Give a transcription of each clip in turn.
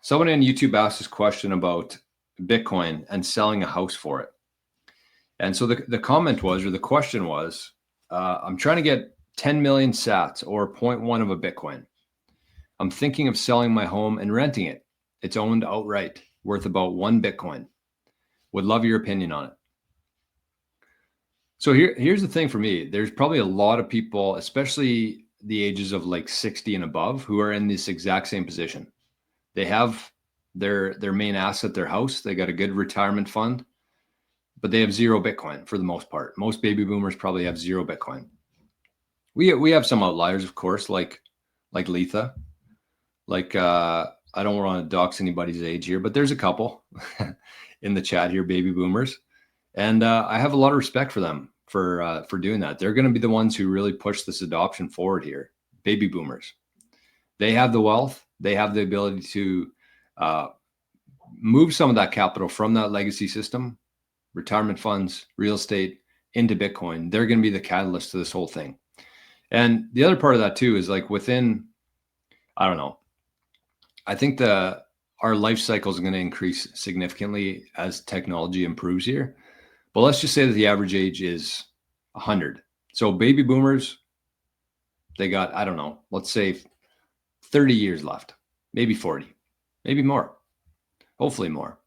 Someone on YouTube asked this question about Bitcoin and selling a house for it. And so the comment was, or the question was, I'm trying to get 10 million sats or 0.1 of a Bitcoin. I'm thinking of selling my home and renting it. It's owned outright, worth about 1 Bitcoin. Would love your opinion on it. So here's the thing for me. There's probably a lot of people, especially the ages of like 60 and above, who are in this exact same position. They have their main asset, their house. They got a good retirement fund, but they have 0 Bitcoin for the most part. Most baby boomers probably have 0 Bitcoin. We have some outliers, of course, like Letha. Like I don't want to dox anybody's age here, but there's a couple in the chat here, baby boomers, and I have a lot of respect for them for doing that. They're going to be the ones who really push this adoption forward here. Baby boomers, they have the wealth, they have the ability to move some of that capital from that legacy system, retirement funds, real estate, into Bitcoin. They're going to be the catalyst to this whole thing. And the other part of that too is like within, I don't know, I think our life cycle is going to increase significantly as technology improves here. But let's just say that the average age is 100. So baby boomers, they got, I don't know, let's say 30 years left, maybe 40, maybe more, hopefully more.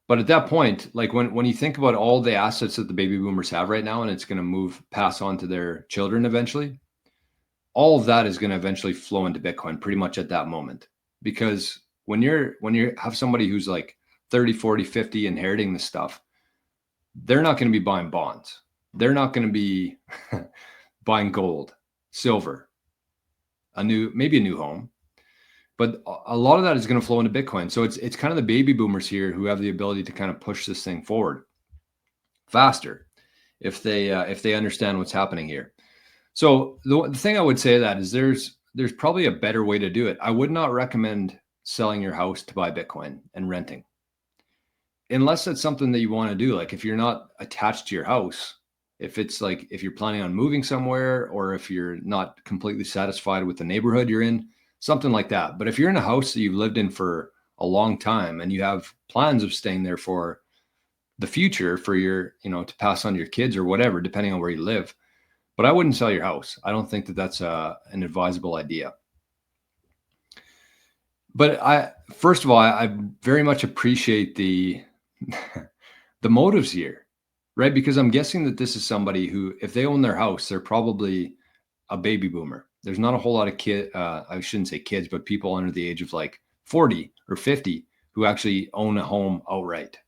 But at that point, like when you think about all the assets that the baby boomers have right now, and it's going to pass on to their children eventually, all of that is going to eventually flow into Bitcoin pretty much at that moment. Because when you have somebody who's like 30, 40, 50 inheriting this stuff, they're not going to be buying bonds. They're not going to be buying gold, silver, maybe a new home. But a lot of that is going to flow into Bitcoin. So it's kind of the baby boomers here who have the ability to kind of push this thing forward faster if they understand what's happening here. So the thing I would say that is there's probably a better way to do it. I would not recommend selling your house to buy Bitcoin and renting, unless it's something that you want to do. Like if you're not attached to your house, if it's like if you're planning on moving somewhere, or if you're not completely satisfied with the neighborhood you're in, something like that. But if you're in a house that you've lived in for a long time and you have plans of staying there for the future, for your, to pass on to your kids or whatever, depending on where you live. But I wouldn't sell your house. I don't think that that's an advisable idea. But first of all, I very much appreciate the motives here, right? Because I'm guessing that this is somebody who, if they own their house, they're probably a baby boomer. There's not a whole lot of I shouldn't say kids, but people under the age of like 40 or 50 who actually own a home outright.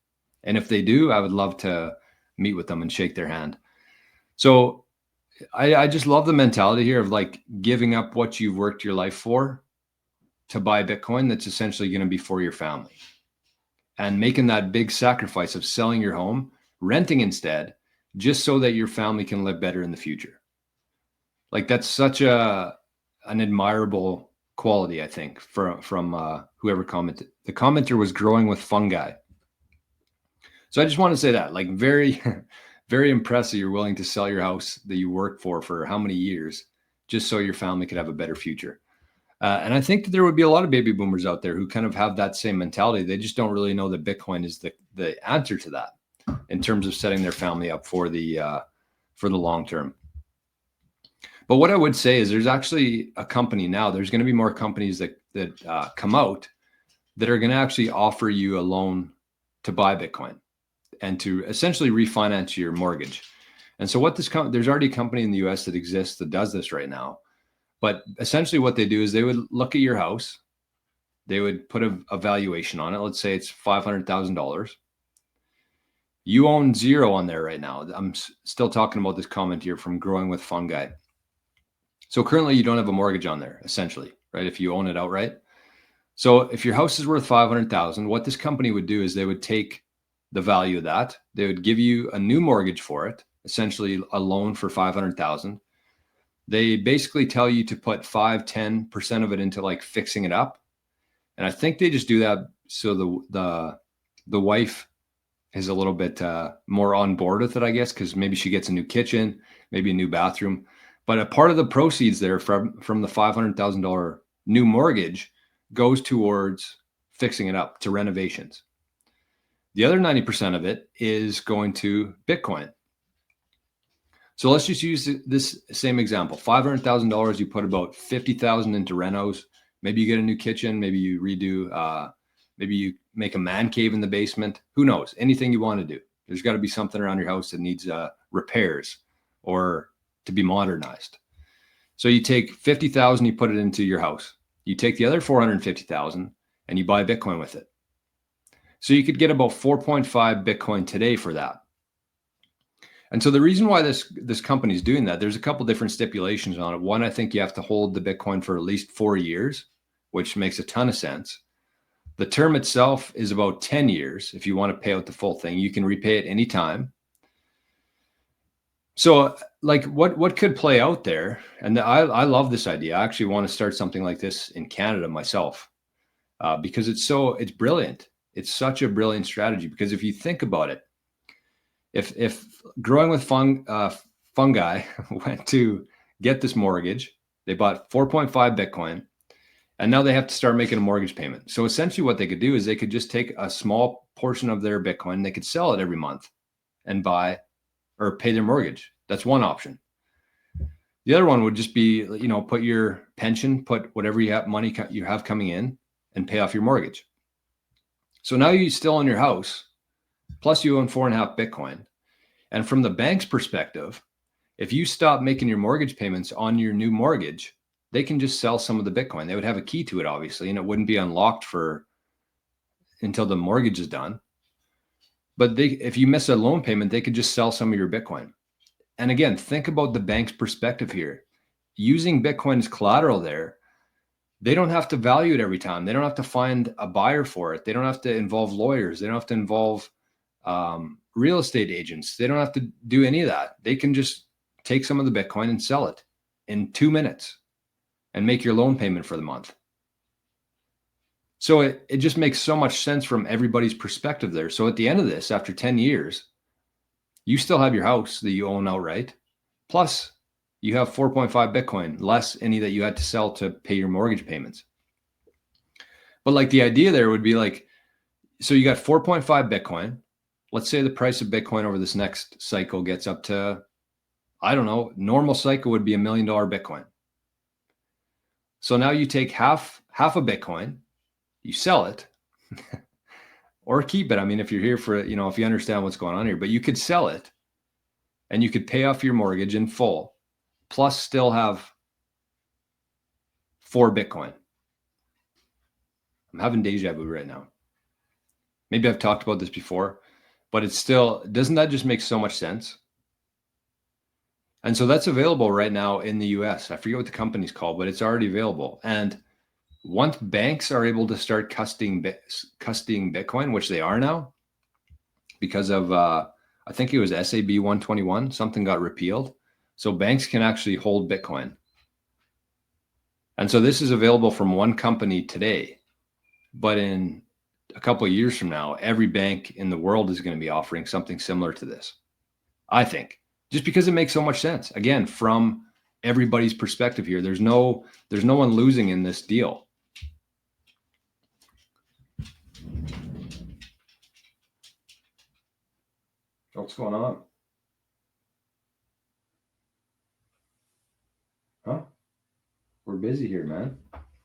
And if they do, I would love to meet with them and shake their hand. So I just love the mentality here of like giving up what you've worked your life for to buy Bitcoin that's essentially going to be for your family, and making that big sacrifice of selling your home, renting instead, just so that your family can live better in the future. Like that's such an admirable quality, I think, from whoever commented. The commenter was growing with fungi. So I just want to say that, like, very, very impressive. You're willing to sell your house that you worked for how many years, just so your family could have a better future. And I think that there would be a lot of baby boomers out there who kind of have that same mentality. They just don't really know that Bitcoin is the answer to that in terms of setting their family up for the long term. But what I would say is there's actually a company now. There's going to be more companies that come out that are going to actually offer you a loan to buy Bitcoin and to essentially refinance your mortgage. And so there's already a company in the US that exists that does this right now. But essentially what they do is they would look at your house. They would put a valuation on it. Let's say it's $500,000. You own 0 on there right now. I'm still talking about this comment here from Growing with Fungi. So currently you don't have a mortgage on there, essentially, right? If you own it outright. So if your house is worth $500,000, what this company would do is they would take the value of that. They would give you a new mortgage for it, essentially a loan for $500,000. They basically tell you to put 5-10% of it into like fixing it up. And I think they just do that so the wife is a little bit more on board with it, I guess, because maybe she gets a new kitchen, maybe a new bathroom. But a part of the proceeds there from the $500,000 new mortgage goes towards fixing it up, to renovations. The other 90% of it is going to Bitcoin. So let's just use this same example. $500,000, you put about 50,000 into renos. Maybe you get a new kitchen. Maybe you redo, maybe you make a man cave in the basement. Who knows? Anything you want to do. There's got to be something around your house that needs repairs or to be modernized. So you take 50,000, you put it into your house. You take the other 450,000 and you buy Bitcoin with it. So you could get about 4.5 Bitcoin today for that. And so the reason why this company is doing that, there's a couple different stipulations on it. One, I think you have to hold the Bitcoin for at least 4 years, which makes a ton of sense. The term itself is about 10 years. If you want to pay out the full thing, you can repay it anytime. So like what could play out there? And I love this idea. I actually want to start something like this in Canada myself because it's brilliant. It's such a brilliant strategy because if you think about it, if growing with fungi went to get this mortgage, they bought 4.5 Bitcoin, and now they have to start making a mortgage payment. So essentially what they could do is they could just take a small portion of their Bitcoin, they could sell it every month and buy or pay their mortgage. That's one option. The other one would just be, put your pension, put whatever you have money you have coming in and pay off your mortgage. So now you still own your house, plus you own 4.5 Bitcoin. And from the bank's perspective, if you stop making your mortgage payments on your new mortgage, they can just sell some of the Bitcoin. They would have a key to it, obviously, and it wouldn't be unlocked until the mortgage is done. But if you miss a loan payment, they could just sell some of your Bitcoin. And again, think about the bank's perspective here. Using Bitcoin as collateral there, they don't have to value it every time. They don't have to find a buyer for it. They don't have to involve lawyers. They don't have to involve real estate agents. They don't have to do any of that. They can just take some of the Bitcoin and sell it in 2 minutes and make your loan payment for the month. So it just makes so much sense from everybody's perspective there. So at the end of this, after 10 years, you still have your house that you own outright. Plus, you have 4.5 Bitcoin, less any that you had to sell to pay your mortgage payments. But like the idea there would be like, so you got 4.5 Bitcoin. Let's say the price of Bitcoin over this next cycle gets up to, I don't know, normal cycle would be $1 million Bitcoin. So now you take half a Bitcoin, you sell it or keep it. I mean, if you're here for, if you understand what's going on here, but you could sell it and you could pay off your mortgage in full, plus still have 4 Bitcoin. I'm having deja vu right now. Maybe I've talked about this before, but doesn't that just make so much sense? And so that's available right now in the US. I forget what the company's called, but it's already available. And once banks are able to start custodying Bitcoin, which they are now, because of, I think it was SAB 121, something got repealed. So banks can actually hold Bitcoin. And so this is available from one company today, but in a couple of years from now, every bank in the world is going to be offering something similar to this, I think. Just because it makes so much sense. Again, from everybody's perspective here, there's no one losing in this deal. What's going on? Huh? We're busy here, man.